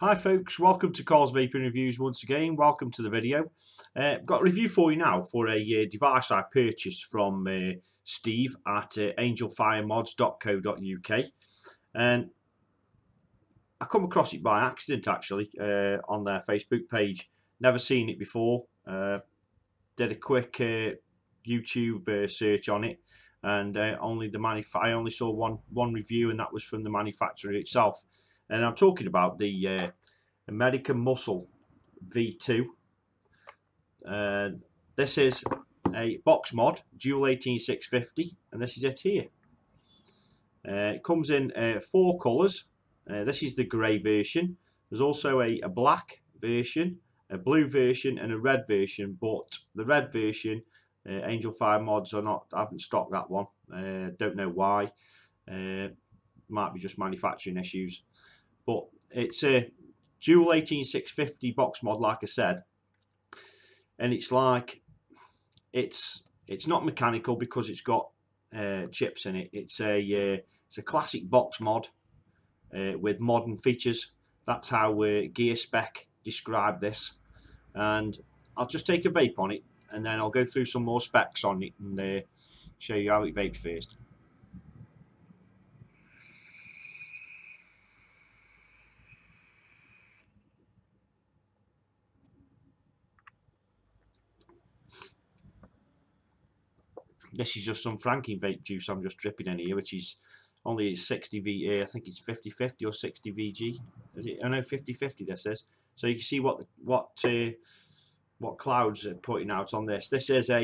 Hi folks, welcome to Carl's Vaping Reviews once again. Welcome to the video. Got a review for you now for a device I purchased from Steve at angelfiremods.co.uk, and I come across it by accident actually on their Facebook page. Never seen it before. Did a quick YouTube search on it, and I only saw one review, and that was from the manufacturer itself. And I'm talking about the American Muscle V2. This is a box mod, dual 18650, and this is it here. It comes in 4 colours. This is the grey version. There's also a black version, a blue version, and a red version. But the red version, Angel Fire Mods haven't stocked that one. Don't know why. Might be just manufacturing issues. But it's a dual 18650 box mod, like I said, and it's not mechanical because it's got chips in it. It's a classic box mod with modern features. That's how Gearspek described this, and I'll just take a vape on it, and then I'll go through some more specs on it and show you how it vapes first. This is just some Franken vape juice I'm just dripping in here, which is only 60 V. I think it's 50/50 or 60 VG. Is it? I know 50/50. This is. So you can see what clouds are putting out on this. This is a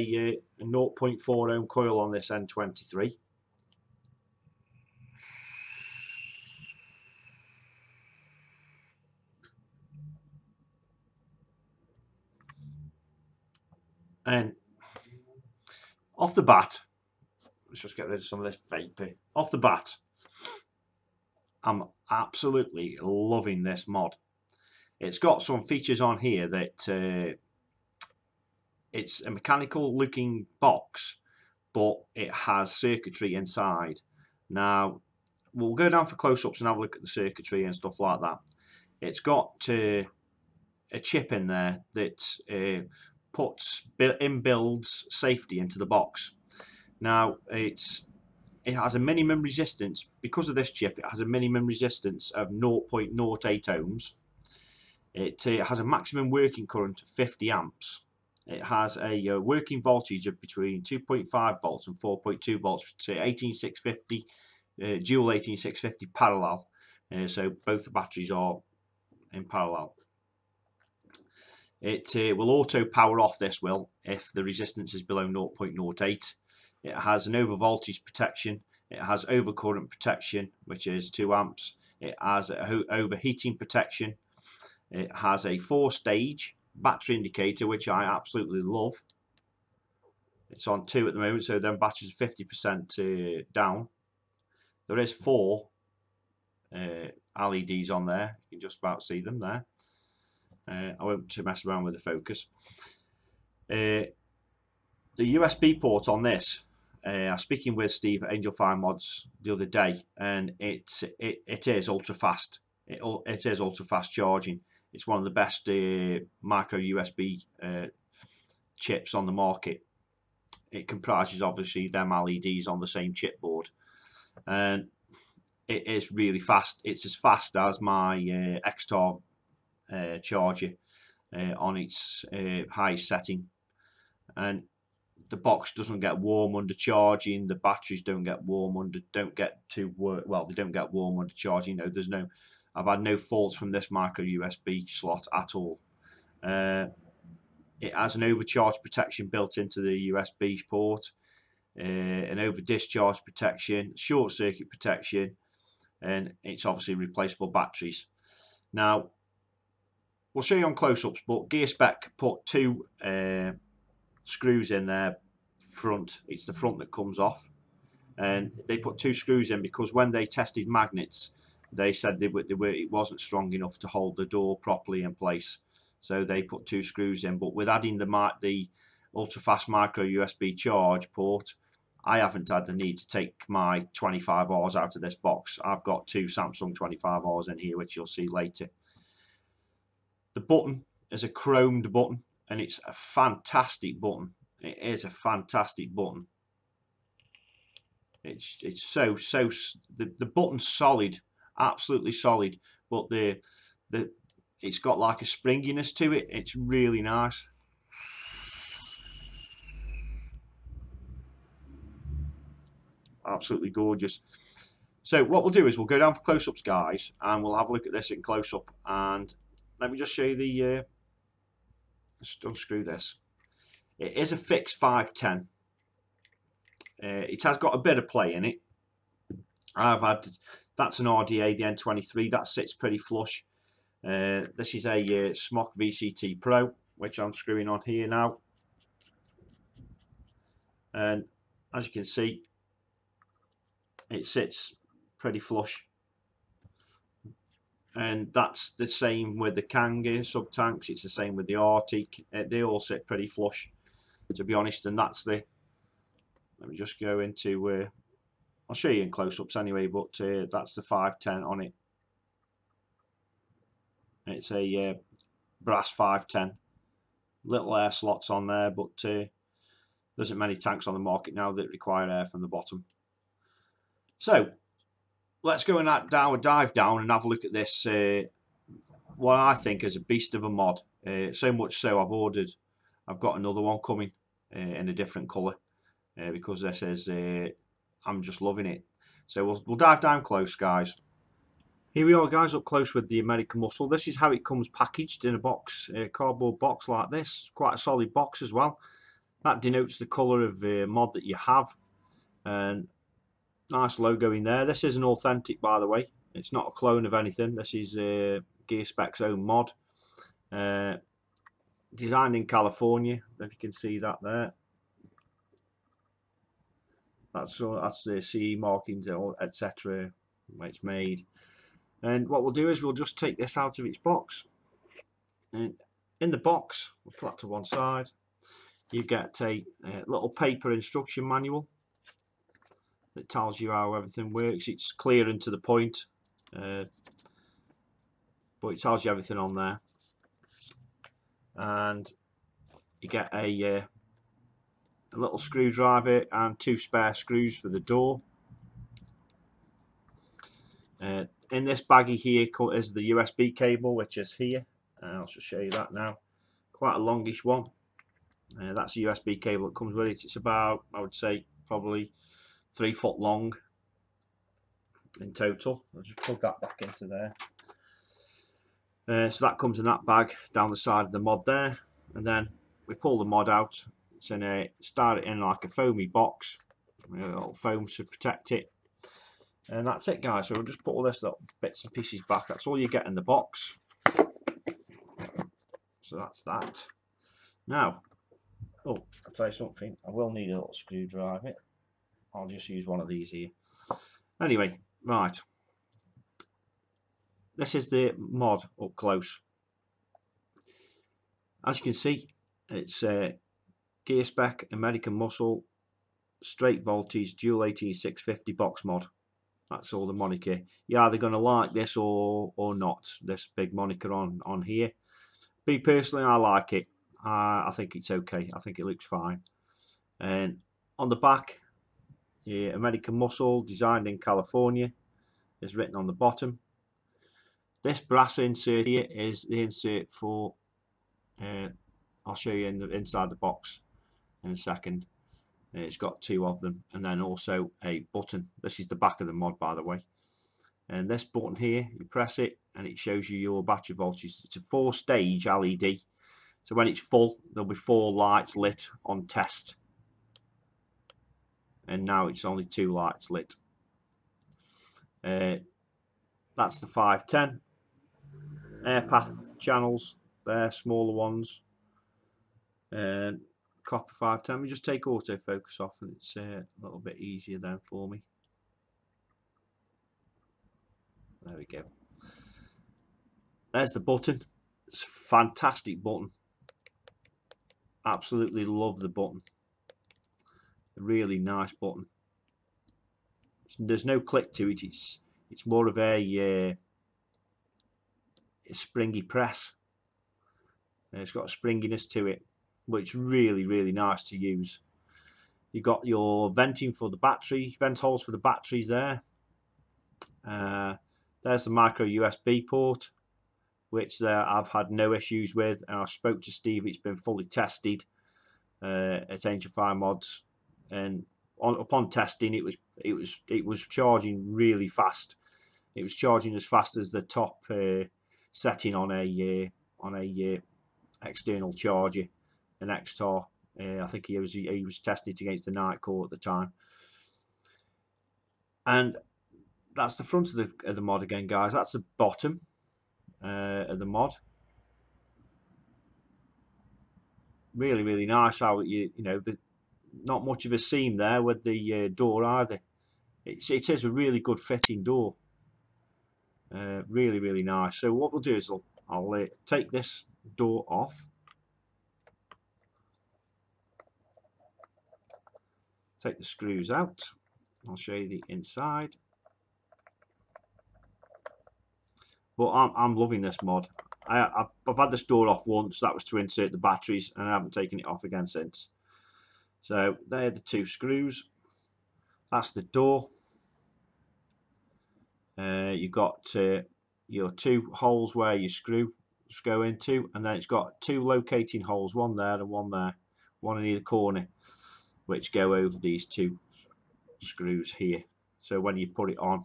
0.4 ohm coil on this N23. And off the bat, let's just get rid of some of this vapor. Off the bat, I'm absolutely loving this mod. It's got some features on here that it's a mechanical looking box, but it has circuitry inside. Now, we'll go down for close-ups and have a look at the circuitry and stuff like that. It's got a chip in there that builds safety into the box. Now, it has a minimum resistance. Because of this chip, it has a minimum resistance of 0.08 ohms. It has a maximum working current of 50 amps. It has a working voltage of between 2.5 volts and 4.2 volts to 18650, dual 18650 parallel. So both the batteries are in parallel. It will auto power off, this will, if the resistance is below 0.08. It has an over voltage protection. It has overcurrent protection, which is 2 amps. It has overheating protection. It has a 4-stage battery indicator, which I absolutely love. It's on 2 at the moment, so then batteries are 50% down. There is 4 LEDs on there. You can just about see them there. I won't mess around with the focus. The USB port on this, I was speaking with Steve at Angel Fire Mods the other day, and it is ultra fast. It is ultra fast charging. It's one of the best micro USB chips on the market. It comprises obviously them LEDs on the same chipboard, and it is really fast. It's as fast as my X-Tar charger on its highest setting, and the box doesn't get warm under charging. The batteries don't get warm under they don't get warm under charging. No, I've had no faults from this micro USB slot at all. It has an overcharge protection built into the USB port, an over discharge protection, short circuit protection, and it's obviously replaceable batteries. Now, we'll show you on close-ups, but Gearspek put 2 screws in there front. It's the front that comes off, and they put 2 screws in because when they tested magnets, they said it wasn't strong enough to hold the door properly in place, so they put 2 screws in. But with adding the ultra fast micro USB charge port, I haven't had the need to take my 25Rs out of this box. I've got 2 Samsung 25Rs in here, which you'll see later. The button is a chromed button, and it's a fantastic button. It is a fantastic button. It's so the button's solid, absolutely solid, but it's got like a springiness to it. It's really nice. Absolutely gorgeous. So what we'll do is we'll go down for close-ups, guys, and we'll have a look at this in close-up. And let me just show you the. Just unscrew this. It is a fixed 510. It has got a bit of play in it. That's an RDA, the N23. That sits pretty flush. This is a Smock VCT Pro, which I'm screwing on here now. And as you can see, it sits pretty flush. And that's the same with the Kanga sub-tanks. It's the same with the Arctic. They all sit pretty flush, to be honest. And that's the... Let me just go into... I'll show you in close-ups anyway, but that's the 510 on it. It's a brass 510. Little air slots on there, but there isn't many tanks on the market now that require air from the bottom. So, let's go and dive down and have a look at this, what I think is a beast of a mod. So much so I've got another one coming in a different colour because this is, I'm just loving it. So we'll dive down close, guys. Here we are, guys, up close with the American Muscle. This is how it comes packaged in a box, a cardboard box like this. Quite a solid box as well. That denotes the colour of the mod that you have. And nice logo in there. This is an authentic, by the way. It's not a clone of anything. This is Gearspek's own mod. Designed in California, if you can see that there. That's the CE markings, etc. where it's made. And what we'll do is we'll just take this out of its box. And in the box, we'll put that to one side. You get a little paper instruction manual that tells you how everything works. It's clear and to the point, but it tells you everything on there. And you get a little screwdriver and 2 spare screws for the door. In this baggie here is the USB cable, which is here. I'll just show you that now. Quite a longish one. That's a USB cable that comes with it. It's about, I would say, probably 3 foot long in total. I'll just plug that back into there. So that comes in that bag down the side of the mod there, and then we pull the mod out. It's start it in like a foamy box, a little foam to protect it, and that's it, guys. So we'll just put all this little bits and pieces back. That's all you get in the box. So that's that. Now, oh, I'll tell you something. I will need a little screwdriver. I'll just use one of these here. Anyway, right. This is the mod up close. As you can see, it's Gearspek American Muscle straight voltage dual 18650 box mod. That's all the moniker. You're either going to like this or not. This big moniker on here. Me personally, I like it. I think it's okay. I think it looks fine. And on the back, yeah, American Muscle, designed in California, is written on the bottom. This brass insert here is the insert for. I'll show you inside the box in a second. It's got 2 of them, and then also a button. This is the back of the mod, by the way. And this button here, you press it, and it shows you your battery voltage. It's a 4-stage LED. So when it's full, there'll be 4 lights lit on test. And now it's only 2 lights lit. That's the 510. Air path channels, they're smaller ones. Copper 510. Let me just take autofocus off, and it's a little bit easier then for me. There we go. There's the button. It's a fantastic button. Absolutely love the button. A really nice button. There's no click to it. It's more of a springy press. It's got a springiness to it, which is really, really nice to use. You've got your venting for the battery, vent holes for the batteries there. There's the micro USB port, which I've had no issues with, and I spoke to Steve. It's been fully tested at Angel Fire Mods, and upon testing, it was charging really fast. It was charging as fast as the top setting on a external charger, an Xtar. I think he was testing it against the Night Core at the time. And that's the front of the mod again, guys. That's the bottom of the mod. Really, really nice how you know, not much of a seam there with the door either. It is a really good fitting door. Really, really nice. So what we'll do is I'll take this door off. Take the screws out. I'll show you the inside. But I'm loving this mod. I've had this door off once. That was to insert the batteries, and I haven't taken it off again since. So they're the two screws. That's the door. You've got your two holes where your screws go into, and then it's got two locating holes, one there and one there, one in either corner, which go over these two screws here. So when you put it on,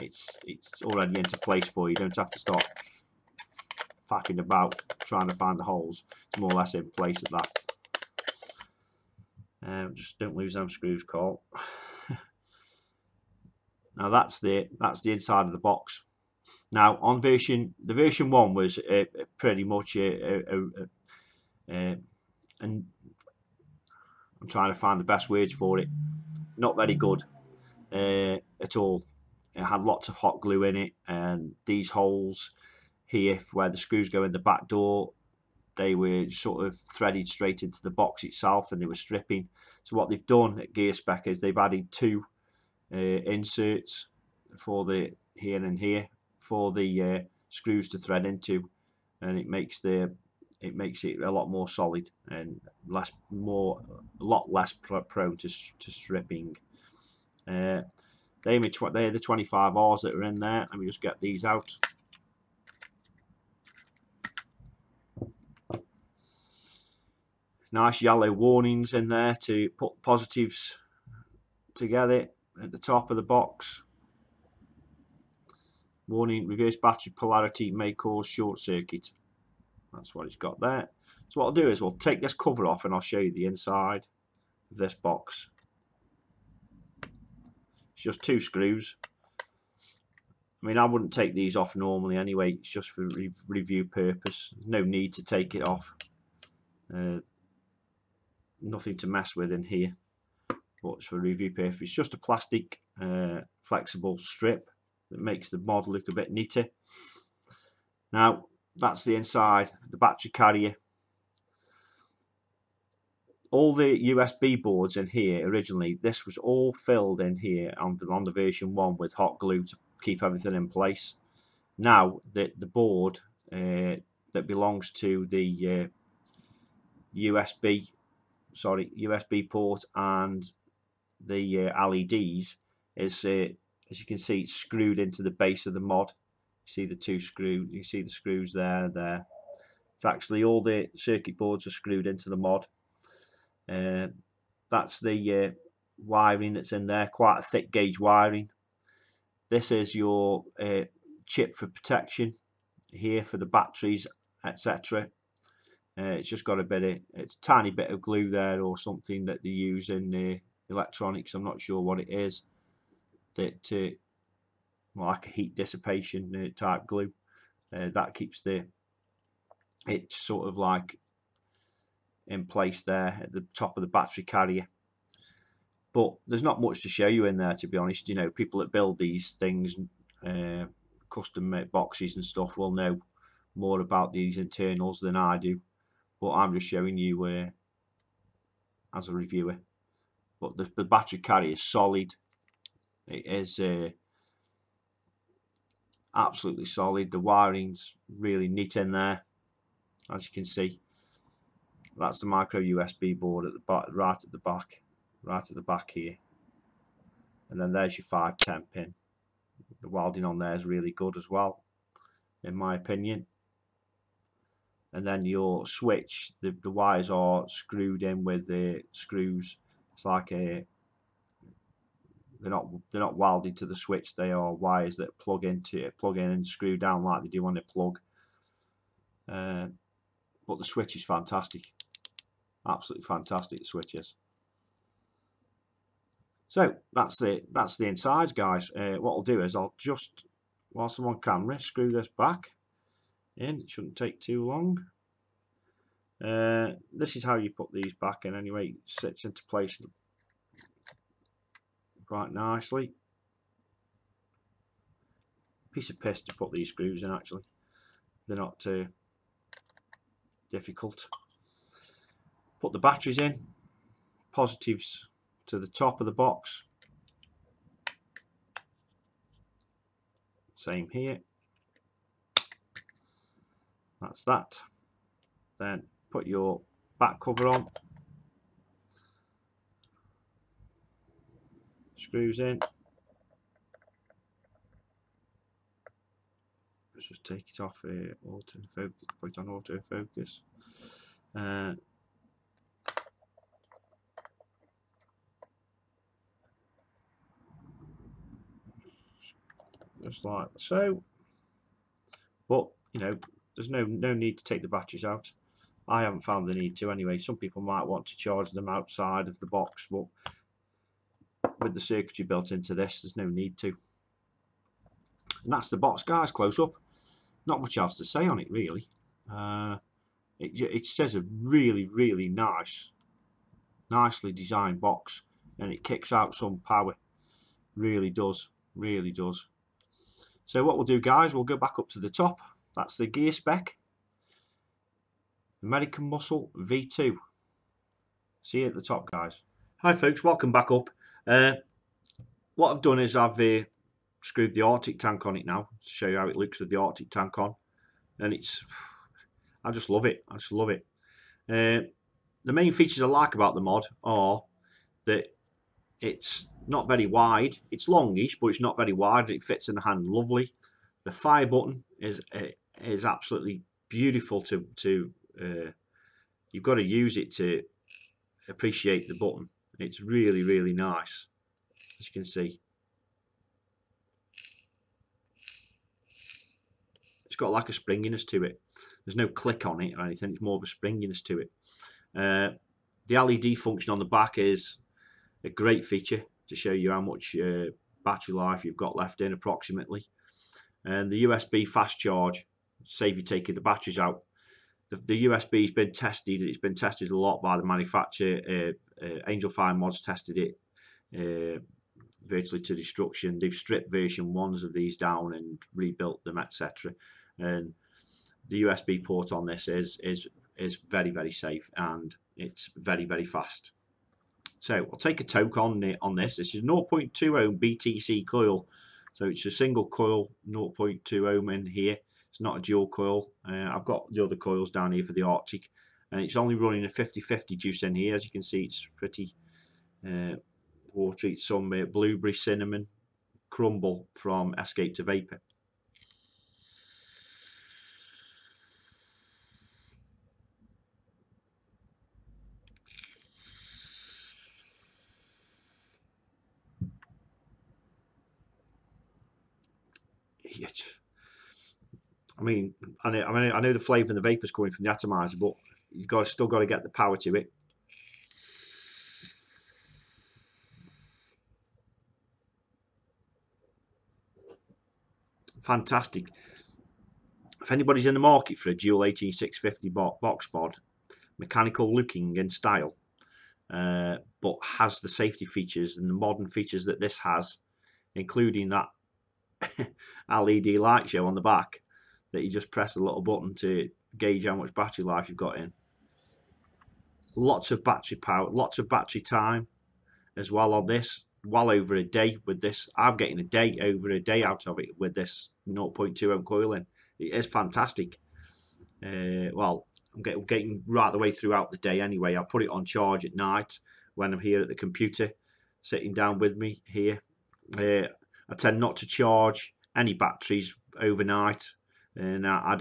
it's already into place for you. You don't have to start faffing about trying to find the holes. It's more or less in place at that. Just don't lose them screws, Carl. Now that's the inside of the box. Now on the version 1 was pretty much and I'm trying to find the best words for it. Not very good at all. It had lots of hot glue in it, and these holes here where the screws go in the back door, they were sort of threaded straight into the box itself, and they were stripping. So what they've done at Gearspek is they've added two inserts for the here and here for the screws to thread into, and it makes it a lot more solid and a lot less prone to stripping. They're the 25 Rs that are in there. Let me just get these out. Nice yellow warnings in there to put positives together at the top of the box. Warning: reverse battery polarity may cause short circuit. That's what it's got there. So what I'll do is we'll take this cover off and I'll show you the inside of this box. It's just two screws. I mean, I wouldn't take these off normally anyway. It's just for review purpose. There's no need to take it off. Nothing to mess with in here, but it's for review purpose. It's just a plastic flexible strip that makes the mod look a bit neater. Now that's the inside, the battery carrier. All the USB boards in here originally, this was all filled in here on the version 1 with hot glue to keep everything in place. Now the board that belongs to the USB port and the LEDs is, as you can see, it's screwed into the base of the mod. You see the two screws. You see the screws there. It's actually all the circuit boards are screwed into the mod. That's the wiring that's in there. Quite a thick gauge wiring. This is your chip for protection here for the batteries, etc. It's just got it's a tiny bit of glue there or something that they use in electronics. I'm not sure what it is. That well, like a heat dissipation type glue that keeps it sort of like in place there at the top of the battery carrier. But there's not much to show you in there, to be honest. You know, people that build these things, custom made boxes and stuff, will know more about these internals than I do. But I'm just showing you as a reviewer. But the battery carrier is solid. It is absolutely solid. The wiring's really neat in there. as you can see. That's the micro USB board at the back, right at the back here. And then there's your 510 pin. The welding on there is really good as well, in my opinion. And then your switch, the wires are screwed in with the screws. It's like they're not welded to the switch. They are wires that plug in and screw down like they do on a plug. But the switch is fantastic, absolutely fantastic. The switch is. So that's the insides, guys. What I'll do is I'll just, whilst I'm on camera, screw this back in. It shouldn't take too long. This is how you put these back in anyway. It sits into place quite nicely. Piece of piss to put these screws in, actually. They're not too difficult. Put the batteries in. Positives to the top of the box. Same here. That's that. Then put your back cover on. Screws in. Let's just take it off here. Autofocus. Put it on autofocus. Just like so. But you know, there's no need to take the batteries out. I haven't found the need to anyway. Some people might want to charge them outside of the box, but with the circuitry built into this, there's no need to. And that's the box, guys, close up. Not much else to say on it, really. It says a really nicely designed box, and it kicks out some power. Really does. So what we'll do, guys, we'll go back up to the top. That's the Gearspek American Muscle V2. See you at the top, guys. Hi folks, welcome back up. What I've done is I've screwed the Arctic tank on it now to show you how it looks with the Arctic tank on, and I just love it. The main features I like about the mod are that it's not very wide. It's longish, but it's not very wide. It fits in the hand lovely. The fire button is absolutely beautiful to you've got to use it to appreciate the button. It's really nice, as you can see. It's got like a springiness to it. There's no click on it or anything. It's more of a springiness to it. The LED function on the back is a great feature to show you how much battery life you've got left in approximately. And the USB fast charge, save you taking the batteries out. The USB has been tested. It's been tested a lot by the manufacturer. Angel Fire Mods tested it virtually to destruction. They've stripped version 1s of these down and rebuilt them, etc. And the USB port on this is very safe, and it's very fast. So I'll take a toke on this. This is 0.2 ohm BTC coil. So it's a single coil, 0.2 ohm in here. It's not a dual coil. I've got the other coils down here for the Arctic, and it's only running a 50/50 juice in here. As you can see, it's pretty watery. Some blueberry cinnamon crumble from Escape to Vapor. I know the flavour and the vapour's coming from the atomizer, but you've still got to get the power to it. Fantastic. If anybody's in the market for a dual 18650 box pod, mechanical looking in style, but has the safety features and the modern features that this has, including that LED light show on the back, that you just press a little button to gauge how much battery life you've got in. Lots of battery power, lots of battery time as well on this. Well over a day with this. I'm getting over a day out of it with this 0.2 ohm coil in. It is fantastic. Well, I'm getting right the way throughout the day anyway. I put it on charge at night when I'm here at the computer, sitting down with me here. I tend not to charge any batteries overnight, and I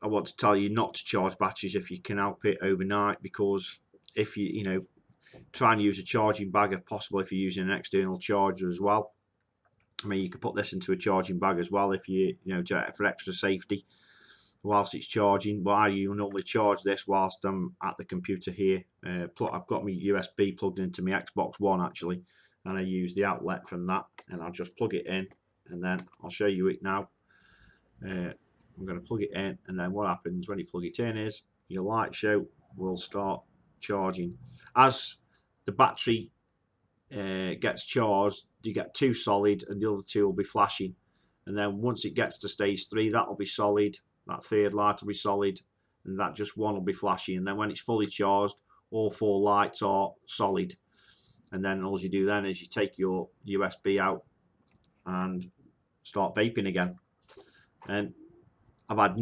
want to tell you not to charge batteries if you can help it overnight, because if you try and use a charging bag if possible, if you're using an external charger as well. I mean, you could put this into a charging bag as well if you for extra safety whilst it's charging. Well, I normally charge this whilst I'm at the computer here. I've got my USB plugged into my Xbox One actually, and I use the outlet from that, and I'll just plug it in, and then I'll show you it now. I'm going to plug it in, and then what happens when you plug it in is your light show will start charging. As the battery gets charged, you get 2 solid, and the other 2 will be flashing. And then once it gets to stage 3, that will be solid. That third light will be solid, and that just 1 will be flashing. And then when it's fully charged, all 4 lights are solid. And then all you do then is you take your USB out and start vaping again. And I've had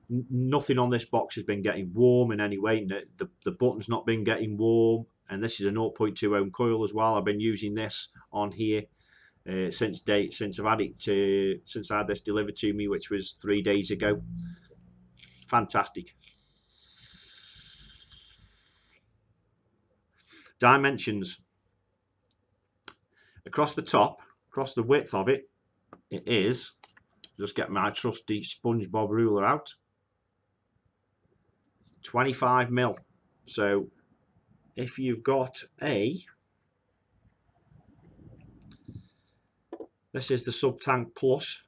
nothing on this box has been getting warm in any way. The button's not been getting warm, and this is a 0.2 ohm coil as well. I've been using this on here since I've had it since I had this delivered to me, which was 3 days ago. Fantastic. Dimensions across the top, across the width of it, it is, just get my trusty SpongeBob ruler out, 25 mil. So if you've got this is the sub-tank plus,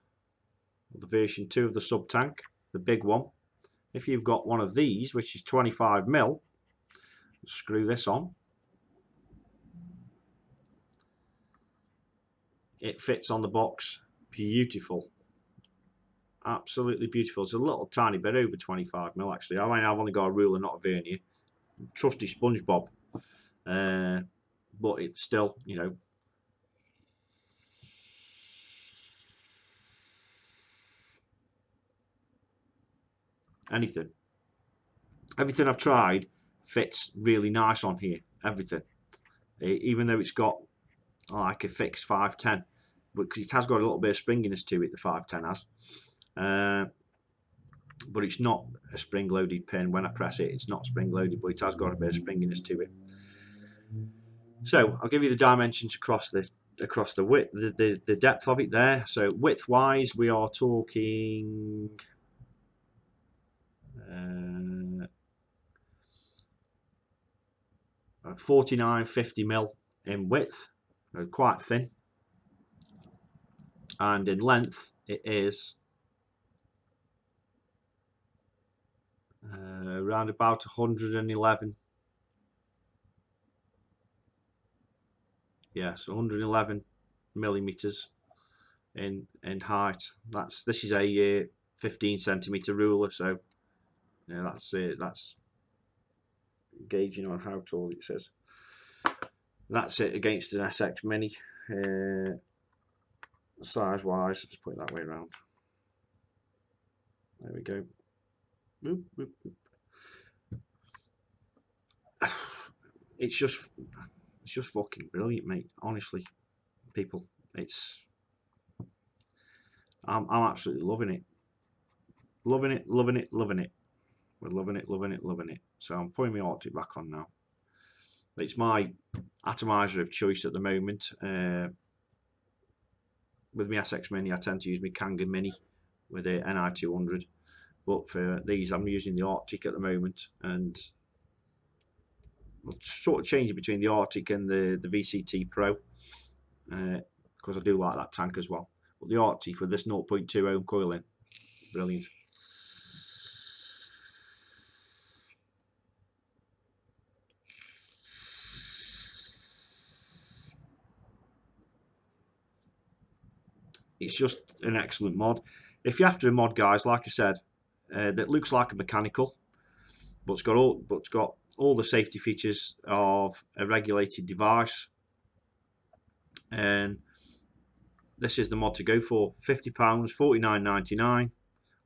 the version 2 of the sub-tank, the big one. If you've got one of these, which is 25 mil, screw this on. It fits on the box, beautiful, absolutely beautiful. It's a little tiny bit over 25 mil actually. I mean, I've only got a ruler, not a vernier. Trusty SpongeBob, but it's still, everything I've tried fits really nice on here. Everything, even though it's got like a fixed 510, but because it has got a little bit of springiness to it, the 510 has, but it's not a spring loaded pin. When I press it, it's not spring loaded, but it has got a bit of springiness to it. So I'll give you the dimensions across the width, the depth of it there. So width wise, we are talking 49-50 mil in width, quite thin, and in length it is around about 111. Yes, 111 millimeters in height. This is a 15 centimeter ruler, so yeah, that's it. That's gauging on how tall it says. That's it against an SX Mini. Size wise, let's put it that way around. There we go. Boop, boop, boop. It's just fucking brilliant, mate. Honestly, people, I'm absolutely loving it. Loving it. We're loving it. So I'm putting my Arctic back on now. It's my atomizer of choice at the moment. With my SX Mini, I tend to use my Kanga Mini with a NI200. But for these, I'm using the Arctic at the moment, and I'll sort of change it between the Arctic and the VCT Pro, because I do like that tank as well. But the Arctic with this 0.2 ohm coil in, brilliant. It's just an excellent mod. If you're after a mod, guys, like I said, that looks like a mechanical, but it's got all the safety features of a regulated device, and this is the mod to go for. £50, £49.99,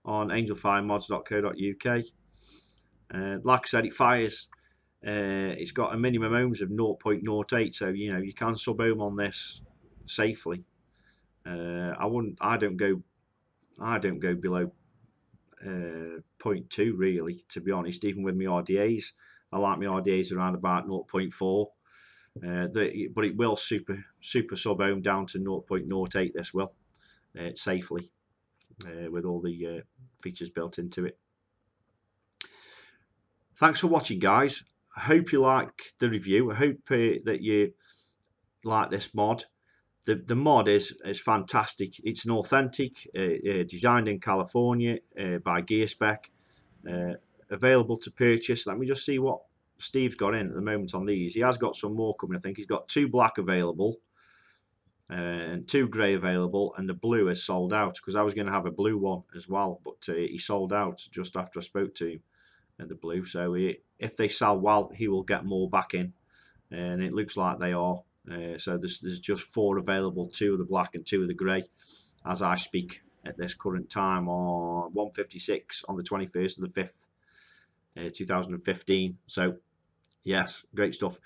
on angelfiremods.co.uk. Like I said, it fires. It's got a minimum ohms of 0.08, so you know you can sub ohm on this safely. I don't go below 0.2 really, to be honest. Even with my RDAs, I like my RDAs around about 0.4. But it will super sub ohm down to 0.08. This will safely with all the features built into it. Thanks for watching, guys. I hope you like the review. I hope that you like this mod. The mod is fantastic. It's an authentic, designed in California by Gearspek. Available to purchase. Let me just see what Steve's got in at the moment on these. He has got some more coming. I think he's got 2 black available and 2 grey available, and the blue is sold out because I was going to have a blue one as well, but he sold out just after I spoke to him at the blue. So if they sell well, he will get more back in, and it looks like they are. So there's just 4 available, 2 of the black and 2 of the grey as I speak at this current time on 1:56 on the 21st of the 5th 2015. So yes, great stuff.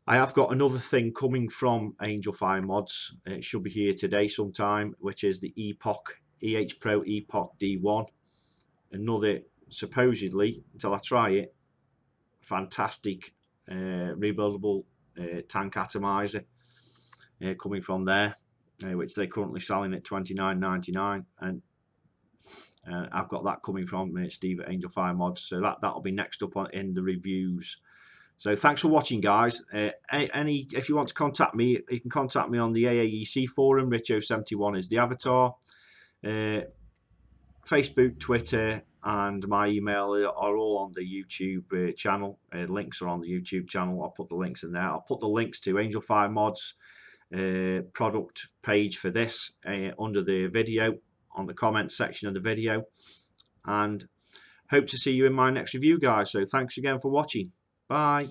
I have got another thing coming from Angel Fire Mods. It should be here today sometime, which is the Epoch Pro Epoch D1. Another, supposedly, until I try it, fantastic rebuildable tank atomizer coming from there, which they're currently selling at $29.99, and I've got that coming from Steve at Angel Fire Mods. So that'll be next up in the reviews. So thanks for watching, guys. If you want to contact me, you can contact me on the AAEC forum. Richo71 is the avatar. Facebook, Twitter, and my email are all on the YouTube channel. Links are on the YouTube channel. I'll put the links in there. I'll put the links to Angel Fire Mods product page for this under the video, on the comments section of the video. And hope to see you in my next review, guys. So thanks again for watching. Bye.